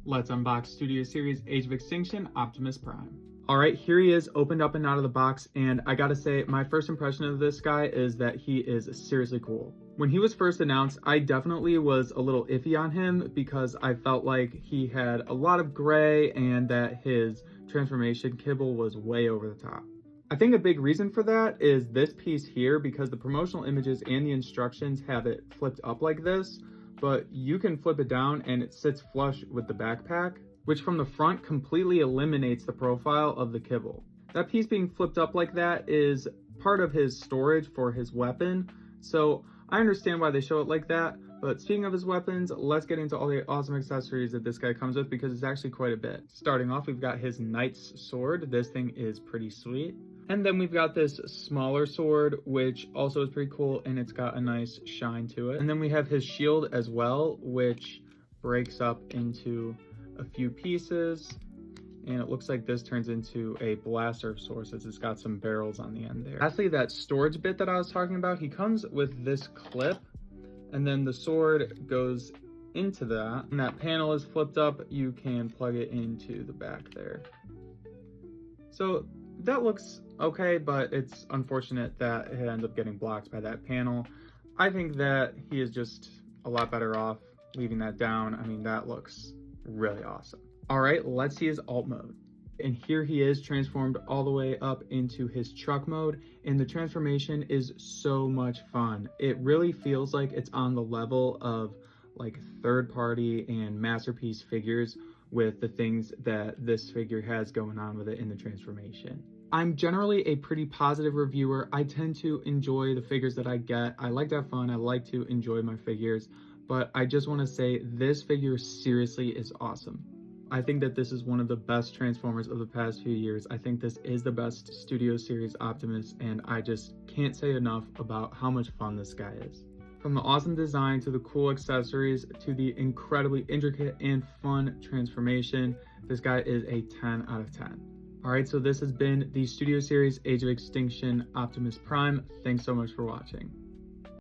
Let's unbox Studio Series Age of Extinction Optimus Prime. All right, here he is, opened up and out of the box, and I gotta say, my first impression of this guy is that he is seriously cool. When he was first announced, I definitely was a little iffy on him because I felt like he had a lot of gray and that his transformation kibble was way over the top. I think a big reason for that is this piece here, because the promotional images and the instructions have it flipped up like this, but you can flip it down and it sits flush with the backpack, which from the front completely eliminates the profile of the kibble. That piece being flipped up like that is part of his storage for his weapon, so I understand why they show it like that. But speaking of his weapons, let's get into all the awesome accessories that this guy comes with, because it's actually quite a bit. Starting off, we've got his knight's sword. This thing is pretty sweet. And then we've got this smaller sword, which also is pretty cool, and it's got a nice shine to it. And then we have his shield as well, which breaks up into a few pieces. And it looks like this turns into a blaster of sorts, as it's got some barrels on the end there. Lastly, that storage bit that I was talking about, he comes with this clip, and then the sword goes into that. When that panel is flipped up, you can plug it into the back there. So that looks okay, but it's unfortunate that it ends up getting blocked by that panel. I think that he is just a lot better off leaving that down. I mean, that looks really awesome. All right, let's see his alt mode. And here he is transformed all the way up into his truck mode, and the transformation is so much fun. It really feels like it's on the level of like third party and masterpiece figures with the things that this figure has going on with it in the transformation. I'm generally a pretty positive reviewer. I tend to enjoy the figures that I get. I like to have fun. I like to enjoy my figures, but I just want to say this figure seriously is awesome. I think that this is one of the best Transformers of the past few years. I think this is the best Studio Series Optimus, and I just can't say enough about how much fun this guy is. From the awesome design to the cool accessories to the incredibly intricate and fun transformation, this guy is a 10 out of 10. All right, so this has been the Studio Series Age of Extinction Optimus Prime. Thanks so much for watching.